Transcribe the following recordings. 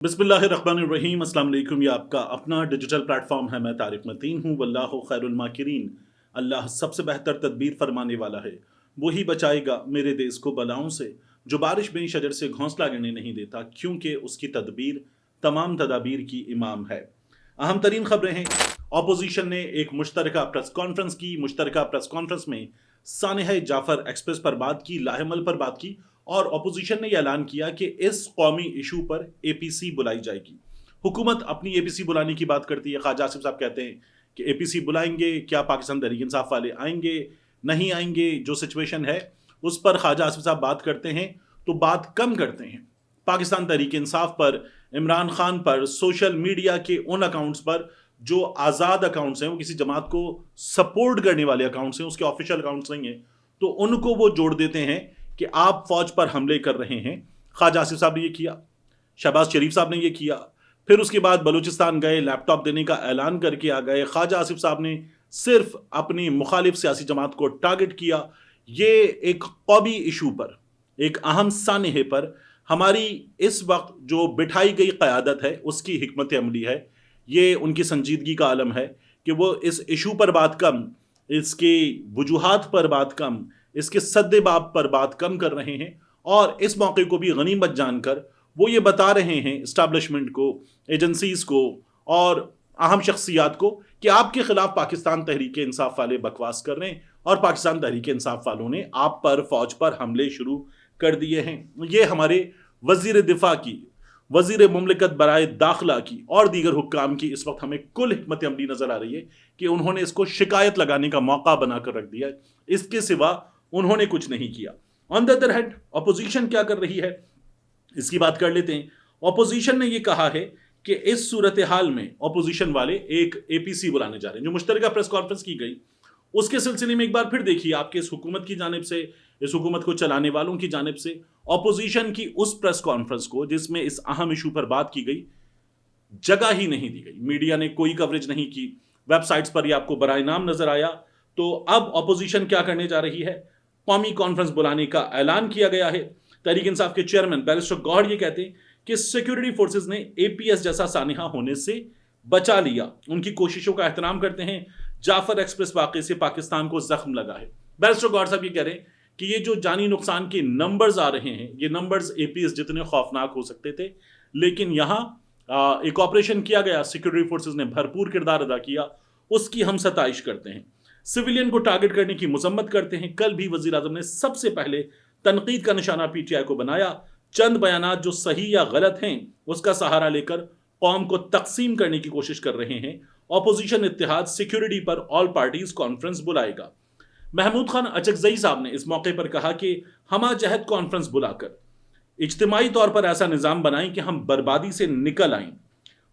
बिस्मिल्लाहिर्रहमानिर्रहीम अस्सलाम वालेकुम। ये आपका अपना डिजिटल प्लेटफॉर्म है। मैं तारिक मतीन हूँ। वल्लाहु खैरुल माकिरीन। अल्लाह सबसे बेहतर तदबीर फरमाने वाला है। वही बचाएगा मेरे देश को बलाओं से, जो बारिश में शजर से घोंसला गिरने नहीं देता, क्योंकि उसकी तदबीर तमाम तदाबीर की इमाम है। अहम तरीन खबरें हैं। ऑपोजिशन ने एक मुश्तरका प्रेस कॉन्फ्रेंस की। मुश्तरका प्रेस कॉन्फ्रेंस में सानेह जाफर एक्सप्रेस पर बात की, लाहेमल पर बात की, और ऑपोजिशन ने यह ऐलान किया कि इस कौमी इशू पर एपीसी बुलाई जाएगी। हुकूमत अपनी एपीसी बुलाने की बात करती है। ख्वाजा आसिफ साहब कहते हैं कि एपीसी बुलाएंगे, क्या पाकिस्तान तहरीक इंसाफ वाले आएंगे, नहीं आएंगे, जो सिचुएशन है उस पर ख्वाजा आसिफ साहब बात करते हैं तो बात कम करते हैं पाकिस्तान तहरीक इंसाफ पर, इमरान खान पर, सोशल मीडिया के उन अकाउंट्स पर जो आज़ाद अकाउंट्स हैं, वो किसी जमात को सपोर्ट करने वाले अकाउंट्स हैं, उसके ऑफिशियल अकाउंट्स नहीं हैं, तो उनको वो जोड़ देते हैं कि आप फौज पर हमले कर रहे हैं। ख्वाजा आसिफ साहब ने ये किया, शहबाज शरीफ साहब ने ये किया, फिर उसके बाद बलूचिस्तान गए, लैपटॉप देने का ऐलान करके आ गए। ख्वाजा आसिफ साहब ने सिर्फ अपनी मुखालिफ सियासी जमात को टारगेट किया। ये एक कौमी इशू पर, एक अहम सानहे पर हमारी इस वक्त जो बिठाई गई क़यादत है उसकी हिकमत अमली है। ये उनकी संजीदगी का आलम है कि वो इस इशू पर बात कम, इसके वजूहात पर बात कम, इसके सद्देबाब पर बात कम कर रहे हैं, और इस मौके को भी गनीमत जानकर वो ये बता रहे हैं इस्टेब्लिशमेंट को, एजेंसीज को और अहम शख्सियात को कि आपके खिलाफ पाकिस्तान तहरीक इंसाफ वाले बकवास कर रहे हैं और पाकिस्तान तहरीक इंसाफ वालों ने आप पर, फौज पर हमले शुरू कर दिए हैं। ये हमारे वजीर दिफा की, वजीर मुमलिकत बराए दाखिला की और दीगर हुक्काम की इस वक्त हमें कुल हिकमत अमली नजर आ रही है कि उन्होंने इसको शिकायत लगाने का मौका बनाकर रख दिया है। इसके सिवा उन्होंने कुछ नहीं किया। On the other hand opposition क्या कर रही है, इसकी बात कर लेते हैं। ऑपोजिशन ने यह कहा है कि इस सूरत हाल में ऑपोजिशन वाले एक एपीसी बुलाने जा रहे हैं। जो मुश्तरका प्रेस कॉन्फ्रेंस की गई उसके सिलसिले में एक बार फिर देखिए, आपके इस हुकूमत की जानिब से, इस हुकूमत को चलाने वालों की जानिब से ऑपोजिशन की उस प्रेस कॉन्फ्रेंस को जिसमें इस अहम इशू पर बात की गई, जगह ही नहीं दी गई। मीडिया ने कोई कवरेज नहीं की, वेबसाइट्स पर यह आपको बराए नाम नजर आया। तो अब ऑपोजिशन क्या करने जा रही है, कौमी कॉन्फ्रेंस बुलाने का ऐलान किया गया है। तहरीक इंसाफ के चेयरमैन बैरिस्टर गौहर ये कहते हैं कि सिक्योरिटी फोर्सेस ने एपीएस जैसा सानिहा होने से बचा लिया, उनकी कोशिशों का एहतराम करते हैं। जाफर एक्सप्रेस वाकये से पाकिस्तान को जख्म लगा है। बैरिस्टर गौहर साहब ये कह रहे हैं कि ये जो जानी नुकसान के नंबर्स आ रहे हैं, ये नंबर्स एपीएस जितने खौफनाक हो सकते थे, लेकिन यहां एक ऑपरेशन किया गया, सिक्योरिटी फोर्सेस ने भरपूर किरदार अदा किया, उसकी हम सताइश करते हैं। सिविलियन को टारगेट करने की मुजम्मत करते हैं। कल भी वजीर आजम ने सबसे पहले तनकीद का निशाना पीटीआई को बनाया। चंद बयानात जो सही या गलत हैं उसका सहारा लेकर कौम को तकसीम करने की कोशिश कर रहे हैं। ऑपोजिशन इत्तेहाद सिक्योरिटी पर ऑल पार्टीज कॉन्फ्रेंस बुलाएगा। महमूद खान अचकजई साहब ने इस मौके पर कहा कि हम जहद कॉन्फ्रेंस बुलाकर इज्तिमाई तौर पर ऐसा निज़ाम बनाएं कि हम बर्बादी से निकल आएं।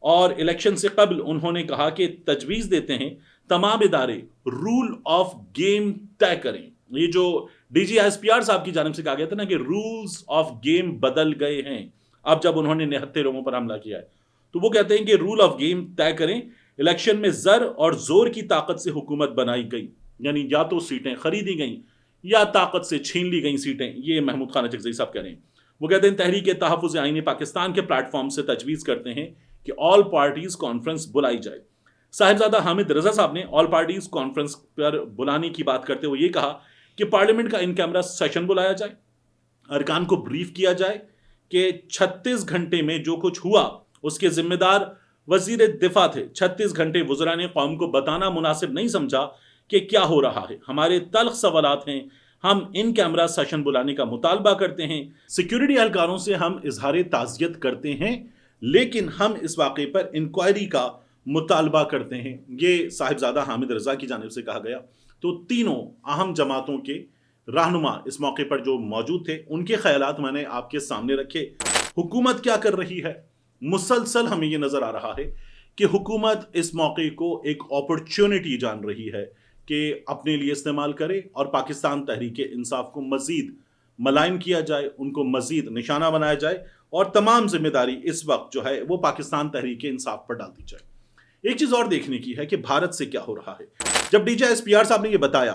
और इलेक्शन से कबल उन्होंने कहा कि तजवीज़ देते हैं तमाम इदारे रूल ऑफ गेम तय करें। ये जो डीजीएसपीआर साहब की जानिब से कहा गया था ना कि रूल्स ऑफ गेम बदल गए हैं अब जब उन्होंने 79 लोगों पर हमला किया है, तो वो कहते हैं कि रूल ऑफ गेम तय करें। इलेक्शन में जर और जोर की ताकत से हुकूमत बनाई गई, यानी या तो सीटें खरीदी गई या ताकत से छीन ली गई सीटें। ये महमूद खान अचकजई साहब कह रहे हैं। वो कहते हैं तहरीक तहफ़्फ़ुज़ आईन पाकिस्तान के प्लेटफॉर्म से तजवीज़ करते हैं कि ऑल पार्टीज कॉन्फ्रेंस बुलाई जाए। साहिबजादा हामिद रजा साहब ने ऑल पार्टीज कॉन्फ्रेंस पर बुलाने की बात करते हुए ये कहा कि पार्लियामेंट का इन कैमरा सेशन बुलाया जाए, अरकान को ब्रीफ किया जाए कि 36 घंटे में जो कुछ हुआ उसके जिम्मेदार वजीर दिफा थे। 36 घंटे वज़रा ने कौम को बताना मुनासिब नहीं समझा कि क्या हो रहा है। हमारे तल्ख सवालात हैं, हम इन कैमरा सेशन बुलाने का मुतालबा करते हैं। सिक्योरिटी एहलकारों से हम इजहार ताज़ियत करते हैं, लेकिन हम इस वाक़े पर इंक्वायरी का मुतालबा करते हैं। ये साहिबजादा हामिद रजा की जानिब से कहा गया। तो तीनों अहम जमातों के रहनुमा इस मौके पर जो मौजूद थे, उनके ख्यालात मैंने आपके सामने रखे। हुकूमत क्या कर रही है, मुसलसल हमें यह नजर आ रहा है कि हुकूमत इस मौके को एक अपॉर्चुनिटी जान रही है कि अपने लिए इस्तेमाल करे और पाकिस्तान तहरीक इंसाफ को मजीद मलाइन किया जाए, उनको मजीद निशाना बनाया जाए और तमाम जिम्मेदारी इस वक्त जो है वो पाकिस्तान तहरीक इंसाफ पर डाल दी जाए। एक चीज और देखने की है कि भारत से क्या हो रहा है। जब डीजीएसपीआर साहब ने यह बताया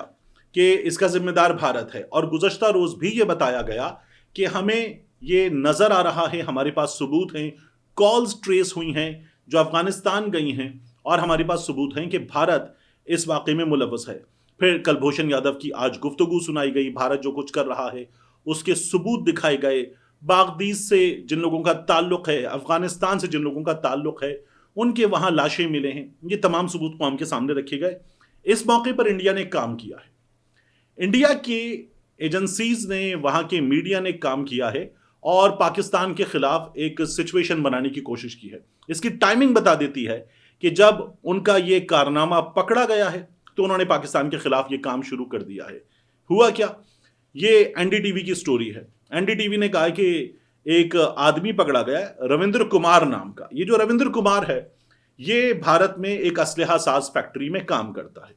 कि इसका जिम्मेदार भारत है, और गुज़श्ता रोज भी यह बताया गया कि हमें ये नजर आ रहा है, हमारे पास सबूत हैं, कॉल्स ट्रेस हुई हैं जो अफगानिस्तान गई हैं और हमारे पास सबूत हैं कि भारत इस वाक़े में मुलव्वस है। फिर कुलभूषण यादव की आज गुफ्तगू सुनाई गई, भारत जो कुछ कर रहा है उसके सबूत दिखाए गए, बागदीस से जिन लोगों का ताल्लुक है, अफगानिस्तान से जिन लोगों का ताल्लुक है, उनके वहाँ लाशें मिले हैं, ये तमाम सबूत कौम के सामने रखे गए। इस मौके पर इंडिया ने काम किया है, इंडिया की एजेंसीज ने, वहाँ के मीडिया ने काम किया है और पाकिस्तान के खिलाफ एक सिचुएशन बनाने की कोशिश की है। इसकी टाइमिंग बता देती है कि जब उनका ये कारनामा पकड़ा गया है तो उन्होंने पाकिस्तान के खिलाफ ये काम शुरू कर दिया है। हुआ क्या, ये एनडीटीवी की स्टोरी है। एनडीटीवी ने कहा कि एक आदमी पकड़ा गया है रविंद्र कुमार नाम का। ये जो रविंद्र कुमार है ये भारत में एक असलहा साज फैक्ट्री में काम करता है।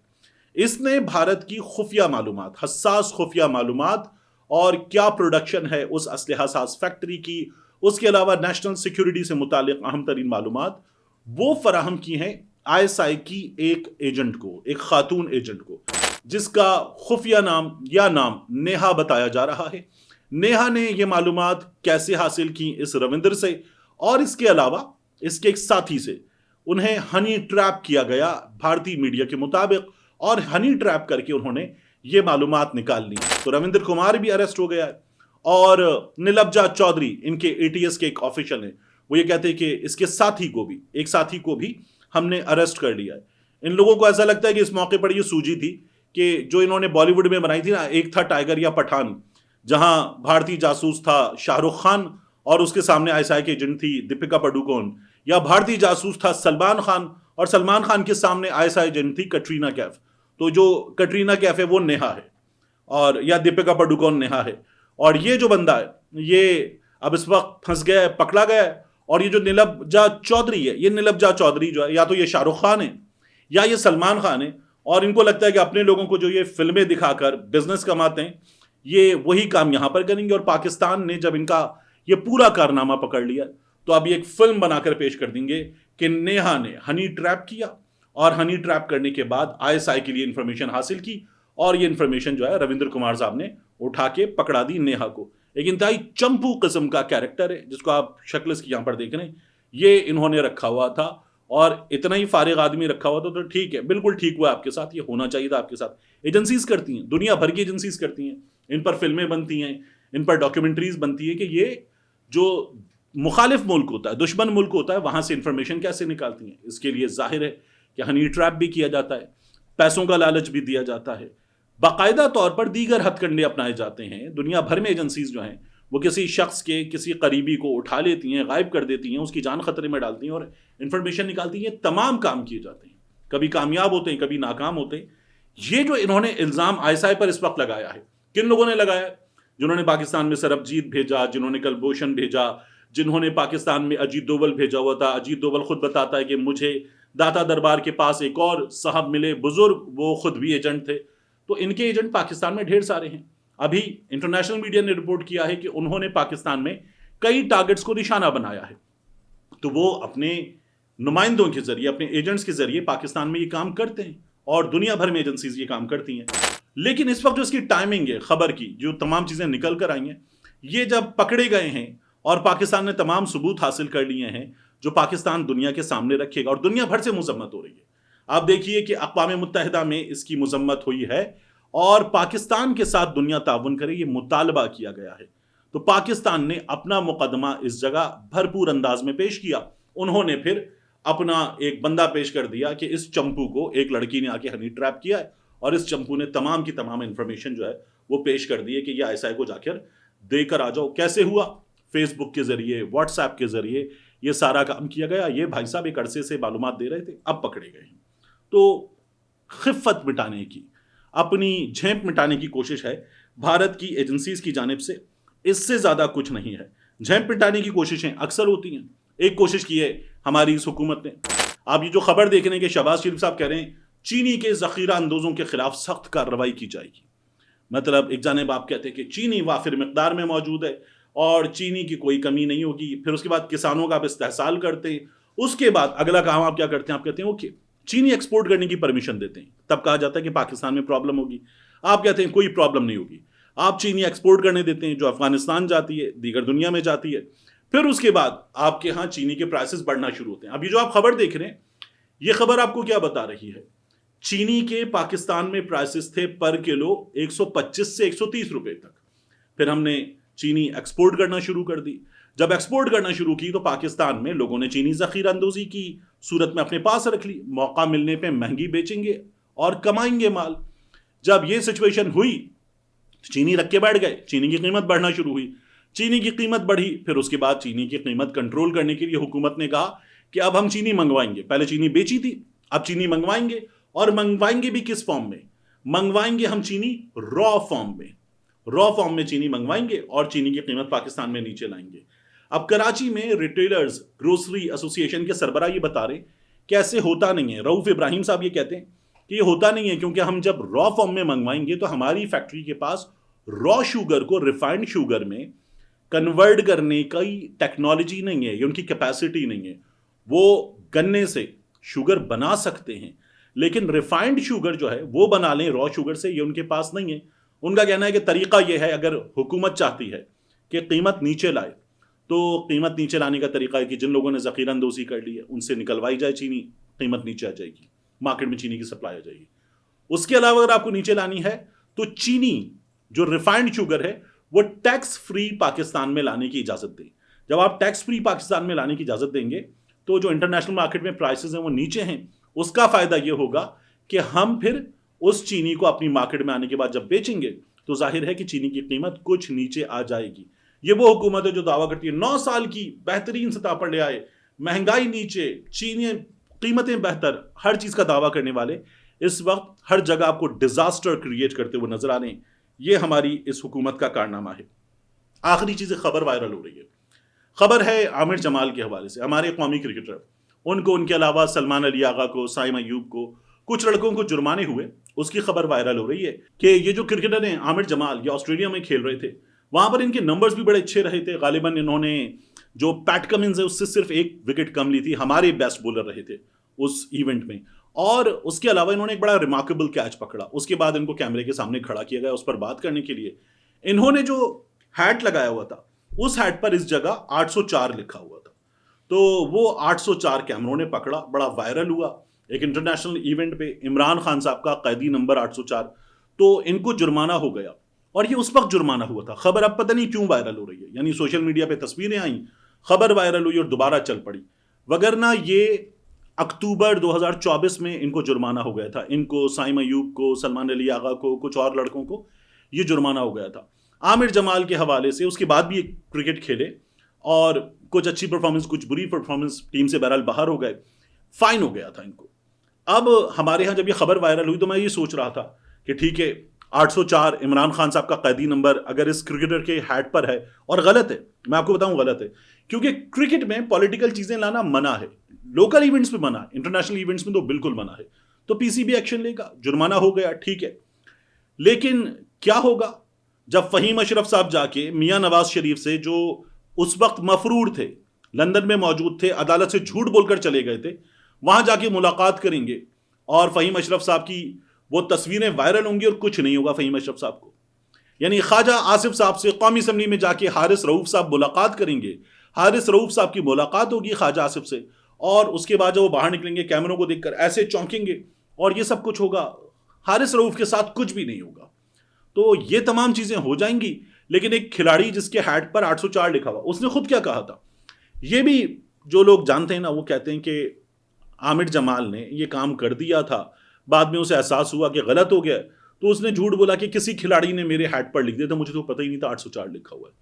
इसने भारत की खुफिया मालूमात, हसास खुफिया मालूमात और क्या प्रोडक्शन है उस असलहा साज फैक्ट्री की, उसके अलावा नेशनल सिक्योरिटी से मुतालिक अहम तरीन मालूमात वो फराहम की हैं आईएसआई की एक एजेंट को, एक खातून एजेंट को, जिसका खुफिया नाम नेहा बताया जा रहा है। नेहा ने ये मालूमात कैसे हासिल की इस रविंद्र से और इसके अलावा इसके एक साथी से, उन्हें हनी ट्रैप किया गया भारतीय मीडिया के मुताबिक और हनी ट्रैप करके उन्होंने ये मालूमात निकाल ली। तो रविंद्र कुमार भी अरेस्ट हो गया है और नीलब्जा चौधरी, इनके एटीएस के एक ऑफिशियल हैं, वो ये कहते हैं कि इसके एक साथी को भी हमने अरेस्ट कर लिया है। इन लोगों को ऐसा लगता है कि इस मौके पर ये सूझी थी कि जो इन्होंने बॉलीवुड में बनाई थी ना, एक था टाइगर या पठान, जहां भारतीय जासूस था शाहरुख खान और उसके सामने आईएसआई की एजेंट थी दीपिका पादुकोण, या भारतीय जासूस था सलमान खान और सलमान खान के सामने आईएसआई एजेंट थी कटरीना कैफ। तो जो कटरीना कैफ है वो नेहा है और या दीपिका पादुकोण नेहा है, और ये जो बंदा है ये अब इस वक्त फंस गया है, पकड़ा गया है। और ये जो नीलब्जा चौधरी है, ये नीलब्जा चौधरी जो है या तो ये शाहरुख खान है या ये सलमान खान है, और इनको लगता है कि अपने लोगों को जो ये फिल्में दिखाकर बिजनेस कमाते हैं ये वही काम यहां पर करेंगे। और पाकिस्तान ने जब इनका ये पूरा कारनामा पकड़ लिया तो अब ये एक फिल्म बनाकर पेश कर देंगे कि नेहा ने हनी ट्रैप किया और हनी ट्रैप करने के बाद आईएसआई के लिए इंफॉर्मेशन हासिल की और ये इंफॉर्मेशन जो है रविंद्र कुमार साहब ने उठा के पकड़ा दी नेहा को। एक इंतहाई चंपू किस्म का कैरेक्टर है जिसको आप शक्ल इसकी यहां पर देख रहे हैं, ये इन्होंने रखा हुआ था और इतना ही फारिग आदमी रखा हुआ था। तो ठीक है, बिल्कुल ठीक हुआ आपके साथ, ये होना चाहिए था आपके साथ। एजेंसीज करती हैं, दुनिया भर की एजेंसीज करती हैं, इन पर फिल्में बनती हैं, इन पर डॉक्यूमेंट्रीज बनती है कि ये जो मुखालिफ मुल्क होता है, दुश्मन मुल्क होता है, वहां से इंफॉर्मेशन कैसे निकालती हैं। इसके लिए जाहिर है कि हनी ट्रैप भी किया जाता है, पैसों का लालच भी दिया जाता है, बाकायदा तौर पर दीगर हथकंडे अपनाए जाते हैं। दुनिया भर में एजेंसीज जो हैं वो किसी शख्स के किसी करीबी को उठा लेती हैं, गायब कर देती हैं, उसकी जान खतरे में डालती हैं और इंफॉर्मेशन निकालती हैं। तमाम काम किए जाते हैं, कभी कामयाब होते हैं, कभी नाकाम होते हैं। ये जो इन्होंने इल्ज़ाम आईएसआई पर इस वक्त लगाया है, किन लोगों ने लगाया? जिन्होंने पाकिस्तान में सरबजीत भेजा, जिन्होंने कुलभूषण भेजा, जिन्होंने पाकिस्तान में अजीत दोवल भेजा हुआ था। अजीत दोवल खुद बताता है कि मुझे दाता दरबार के पास एक और साहब मिले बुजुर्ग, वो खुद भी एजेंट थे। तो इनके एजेंट पाकिस्तान में ढेर सारे हैं। अभी इंटरनेशनल मीडिया ने रिपोर्ट किया है कि उन्होंने पाकिस्तान में कई टारगेट्स को निशाना बनाया है। तो वो अपने नुमाइंदों के जरिए, अपने एजेंट्स के जरिए पाकिस्तान में ये काम करते हैं और दुनिया भर में एजेंसीज ये काम करती हैं। लेकिन इस वक्त जो इसकी टाइमिंग है खबर की, जो तमाम चीजें निकल कर आई हैं, ये जब पकड़े गए हैं और पाकिस्तान ने तमाम सबूत हासिल कर लिए हैं जो पाकिस्तान दुनिया के सामने रखेगा और दुनिया भर से मजम्मत हो रही है। आप देखिए कि अक़वाम मुत्तहिदा में इसकी मजम्मत हुई है और पाकिस्तान के साथ दुनिया ताउन करे, ये मुतालबा किया गया है। तो पाकिस्तान ने अपना मुकदमा इस जगह भरपूर अंदाज में पेश किया। उन्होंने फिर अपना एक बंदा पेश कर दिया कि इस चंपू को एक लड़की ने आके हनी ट्रैप किया है और इस चंपू ने तमाम की तमाम इंफॉर्मेशन जो है वो पेश कर दी है कि ये आईएसआई को जाकर देकर आ जाओ। कैसे हुआ? फेसबुक के जरिए, व्हाट्सएप के जरिए ये सारा काम किया गया। ये भाई साहब एक अरसे से मालूमात दे रहे थे, अब पकड़े गए हैं। तो खिफ़त मिटाने की, अपनी झेंप मिटाने की कोशिश है भारत की एजेंसीज की जानिब से। इससे ज़्यादा कुछ नहीं है। झेंप मिटाने की कोशिशें अक्सर होती हैं। एक कोशिश की है हमारी इस हुकूमत ने। आप ये जो खबर देख रहे हैं कि शहबाज शरीफ साहब कह रहे हैं चीनी के ज़ख़ीरा अंदोज़ों के खिलाफ सख्त कार्रवाई की जाएगी। मतलब एक जानिब आप कहते हैं कि चीनी वाफिर मिक़दार में मौजूद है और चीनी की कोई कमी नहीं होगी, फिर उसके बाद किसानों का आप इस्तेहसाल करते हैं, उसके बाद अगला काम आप क्या करते हैं? आप कहते हैं ओके चीनी एक्सपोर्ट करने की परमिशन देते हैं, तब कहा जाता है कि पाकिस्तान में प्रॉब्लम होगी। आप कहते हैं कोई प्रॉब्लम नहीं होगी, आप चीनी एक्सपोर्ट करने देते हैं जो अफगानिस्तान जाती है, दीगर दुनिया में जाती है। फिर उसके बाद आपके यहाँ चीनी के प्राइसेस बढ़ना शुरू होते हैं। अभी जो आप खबर देख रहे हैं, ये खबर आपको क्या बता रही है? चीनी के पाकिस्तान में प्राइसेस थे पर किलो 125 से 130 रुपए तक। फिर हमने चीनी एक्सपोर्ट करना शुरू कर दी। जब एक्सपोर्ट करना शुरू की तो पाकिस्तान में लोगों ने चीनी जखीरा अंदोजी की सूरत में अपने पास रख ली, मौका मिलने पे महंगी बेचेंगे और कमाएंगे माल। जब ये सिचुएशन हुई, चीनी रख के बैठ गए, चीनी की कीमत बढ़ना शुरू हुई। चीनी की कीमत बढ़ी, फिर उसके बाद चीनी की कीमत कंट्रोल करने के लिए हुकूमत ने कहा कि अब हम चीनी मंगवाएंगे। पहले चीनी बेची थी, अब चीनी मंगवाएंगे, और मंगवाएंगे भी किस फॉर्म में? मंगवाएंगे हम चीनी रॉ फॉर्म में। रॉ फॉर्म में चीनी मंगवाएंगे और चीनी की कीमत पाकिस्तान में नीचे लाएंगे। अब कराची में रिटेलर्स ग्रोसरी एसोसिएशन के सरबराह ये बता रहे कि ऐसे होता नहीं है। रऊफ इब्राहिम साहब ये कहते हैं कि ये होता नहीं है, क्योंकि हम जब रॉ फॉर्म में मंगवाएंगे तो हमारी फैक्ट्री के पास रॉ शुगर को रिफाइंड शुगर में कन्वर्ट करने की टेक्नोलॉजी नहीं है, ये उनकी कैपेसिटी नहीं है। वो गन्ने से शुगर बना सकते हैं, लेकिन रिफाइंड शुगर जो है वो बना लें रॉ शुगर से, ये उनके पास नहीं है। उनका कहना है कि तरीका यह है, अगर हुकूमत चाहती है कि कीमत नीचे लाए तो कीमत नीचे लाने का तरीका है कि जिन लोगों ने जखीरा अंदोजी कर ली है उनसे निकलवाई जाए चीनी, कीमत नीचे आ जाएगी, मार्केट में चीनी की सप्लाई आ जाएगी। उसके अलावा अगर आपको नीचे लानी है तो चीनी जो रिफाइंड शुगर है वो टैक्स फ्री पाकिस्तान में लाने की इजाजत दें। जब आप टैक्स फ्री पाकिस्तान में लाने की इजाजत देंगे तो जो इंटरनेशनल मार्केट में प्राइसेस हैं वो नीचे हैं। उसका फायदा ये होगा कि हम फिर उस चीनी को अपनी मार्केट में आने के बाद जब बेचेंगे तो जाहिर है कि चीनी की कीमत कुछ नीचे आ जाएगी। ये वो हुकूमत है जो दावा करती है 9 साल की बेहतरीन सतह पर ले आए, महंगाई नीचे, चीनी कीमतें बेहतर, हर चीज का दावा करने वाले इस वक्त हर जगह आपको डिजास्टर क्रिएट करते हुए नजर आ रहे हैं। ये हमारी इस हुकूमत का कारनामा है। आखिरी चीज, खबर वायरल हो रही है। खबर है आमिर जमाल के हवाले से, हमारे कौमी क्रिकेटर, उनको, उनके अलावा सलमान अली आगा को, साइम अयूब को, कुछ लड़कों को जुर्माने हुए, उसकी खबर वायरल हो रही है कि ये जो क्रिकेटर हैं आमिर जमाल, ये ऑस्ट्रेलिया में खेल रहे थे, वहां पर इनके नंबर्स भी बड़े अच्छे रहे थे। गालिबन इन्होंने जो पैट कमिंस है उससे सिर्फ 1 विकेट कम ली थी, हमारे बेस्ट बॉलर रहे थे उस इवेंट में। और उसके अलावा इन्होंने एक बड़ा रिमार्केबल कैच पकड़ा। उसके बाद इनको कैमरे के सामने खड़ा किया गया उस पर बात करने के लिए। इन्होंने जो हैट लगाया हुआ था उस हैट पर इस जगह 804 लिखा हुआ था, तो वो 804 कैमरों ने पकड़ा, बड़ा वायरल हुआ। एक इंटरनेशनल इवेंट पे इमरान खान साहब का कैदी नंबर 804, तो इनको जुर्माना हो गया। और ये उस वक्त जुर्माना हुआ था। खबर अब पता नहीं क्यों वायरल हो रही है, यानी सोशल मीडिया पे तस्वीरें आई, खबर वायरल हुई और दोबारा चल पड़ी, वगरना ये अक्टूबर 2024 में इनको जुर्माना हो गया था। इनको, साइम अयूब को, सलमान अली आगा को, कुछ और लड़कों को ये जुर्माना हो गया था आमिर जमाल के हवाले से। उसके बाद भी क्रिकेट खेले और कुछ अच्छी परफॉर्मेंस, कुछ बुरी परफॉर्मेंस, टीम से बहरहाल बाहर हो गए, फाइन हो गया था इनको। अब हमारे यहाँ जब ये खबर वायरल हुई तो मैं ये सोच रहा था कि ठीक है, 804 इमरान खान साहब का कैदी नंबर अगर इस क्रिकेटर के हैट पर है, और गलत है, मैं आपको बताऊं गलत है, क्योंकि क्रिकेट में पॉलिटिकल चीजें लाना मना है, लोकल इवेंट्स में मना, इंटरनेशनल इवेंट्स में तो बिल्कुल मना है। तो पीसीबी एक्शन लेगा, जुर्माना हो गया, ठीक है। लेकिन क्या होगा जब फहीम अशरफ साहब जाके मियां नवाज शरीफ से, जो उस वक्त मफरूर थे, लंदन में मौजूद थे, अदालत से झूठ बोलकर चले गए थे, वहां जाके मुलाकात करेंगे और फहीम अशरफ साहब की वो तस्वीरें वायरल होंगी और कुछ नहीं होगा फहीम अशरफ साहब को। यानी ख्वाजा आसिफ साहब से कौमी असम्बली में जाके हारिस रऊफ साहब मुलाकात करेंगे, हारिस रऊफ साहब की मुलाकात होगी ख्वाजा आसिफ से, और उसके बाद जब वो बाहर निकलेंगे कैमरों को देखकर ऐसे चौंकेंगे और ये सब कुछ होगा। हारिस रऊफ के साथ कुछ भी नहीं होगा। तो ये तमाम चीजें हो जाएंगी। लेकिन एक खिलाड़ी जिसके हैट पर 804 लिखा हुआ, उसने खुद क्या कहा था, ये भी जो लोग जानते हैं ना, वो कहते हैं कि आमिर जमाल ने ये काम कर दिया था, बाद में उसे एहसास हुआ कि गलत हो गया, तो उसने झूठ बोला कि किसी खिलाड़ी ने मेरे हैट पर लिख दिया था, मुझे तो पता ही नहीं था 804 लिखा हुआ है।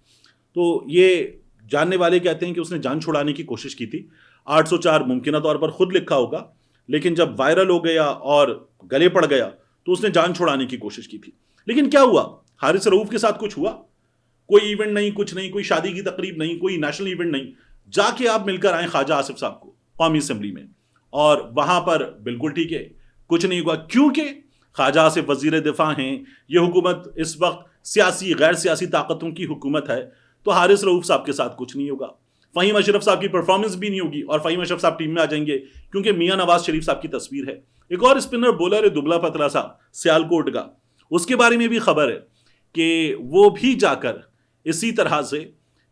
तो ये जानने वाले कहते हैं कि उसने जान छुड़ाने की कोशिश की थी। 804 मुमकिन तौर पर खुद लिखा होगा, लेकिन जब वायरल हो गया और गले पड़ गया तो उसने जान छुड़ाने की कोशिश की थी। लेकिन क्या हुआ, हारिस रऊफ के साथ कुछ हुआ? कोई इवेंट नहीं, कुछ नहीं, कोई शादी की तकरीब नहीं, कोई नेशनल इवेंट नहीं। जाके आप मिलकर आए ख्वाजा आसिफ साहब को कौमी असम्बली में, और वहां पर बिल्कुल ठीक है, कुछ नहीं हुआ, क्योंकि ख्वाजा आसिफ वजीर दिफा हैं। ये हुकूमत इस वक्त सियासी गैर सियासी ताकतों की हुकूमत है, तो हारिस रऊफ साहब के साथ कुछ नहीं होगा। फहीम अशरफ साहब की परफॉर्मेंस भी नहीं होगी और फहीम अशरफ साहब टीम में आ जाएंगे क्योंकि मियां नवाज शरीफ साहब की तस्वीर है। एक और स्पिनर बॉलर है दुबला पतला सा सियालकोट का, उसके बारे में भी खबर है कि वो भी जाकर इसी तरह से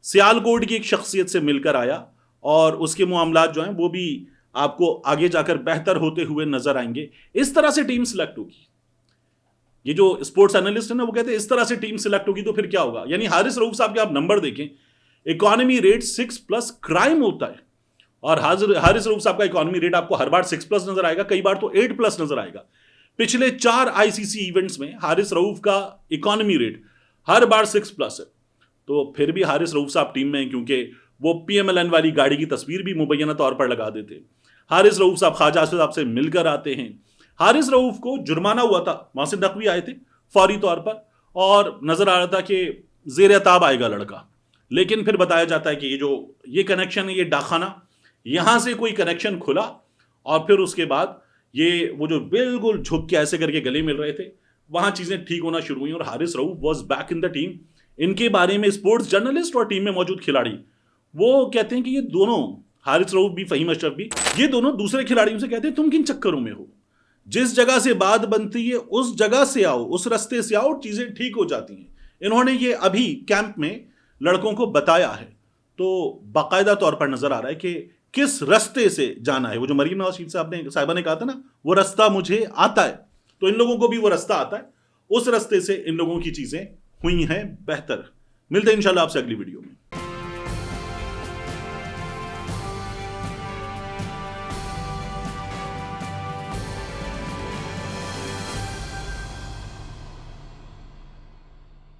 सियालकोट की एक शख्सियत से मिलकर आया और उसके मामलात जो हैं वो भी आपको आगे जाकर बेहतर होते हुए नजर आएंगे। इस तरह से टीम सिलेक्ट होगी। ये जो स्पोर्ट्स एनालिस्ट है ना, वो कहते हैं इस तरह से टीम सिलेक्ट होगी तो फिर क्या होगा। यानी हारिस रऊफ साहब के आप नंबर देखें, इकोनॉमी रेट 6+ क्राइम होता है, और हारिस रऊफ साहब का इकोनॉमी रेट आपको हर बार 6+ नजर आएगा, कई बार तो 8+ नजर आएगा। पिछले 4 आईसीसी इवेंट्स में हारिस रऊफ का इकोनॉमी रेट हर बार 6+ है। तो फिर भी हारिस रऊफ साहब टीम में हैं, क्योंकि वो पीएमएलएन वाली गाड़ी की तस्वीर भी मुबैना तौर पर लगा देते। हारिस रऊफ साहब ख्वाजा आसिफ साहब से मिलकर आते हैं। हारिस रऊफ को जुर्माना हुआ था, मोहसिन नकवी आए थे फौरी तौर पर, और नजर आ रहा था कि जेर ताब आएगा लड़का, लेकिन फिर बताया जाता है कि ये कनेक्शन है, ये डाकखाना, यहां से कोई कनेक्शन खुला और फिर उसके बाद वो जो बिल्कुल झुक के ऐसे करके गले मिल रहे थे, वहां चीजें ठीक होना शुरू हुई और Haris Rauf was back in the team. इनके बारे में स्पोर्ट्स जर्नलिस्ट और टीम में मौजूद खिलाड़ी वो कहते हैं कि ये दोनों, हारिस रऊफ भी फहीम अशरफ भी, ये दोनों दूसरे खिलाड़ियों से कहते हैं तुम किन चक्करों में हो, जिस जगह से बात बनती है उस जगह से आओ, उस रास्ते से आओ, चीजें ठीक हो जाती हैं। इन्होंने ये अभी कैंप में लड़कों को बताया है, तो बाकायदा तौर पर नजर आ रहा है कि किस रास्ते से जाना है। वो जो मरीम नवाज साहिबा ने कहा था ना, वो रास्ता मुझे आता है, तो इन लोगों को भी वो रास्ता आता है। उस रास्ते से इन लोगों की चीजें हुई हैं बेहतर। मिलते हैं इंशाल्लाह आपसे अगली वीडियो में।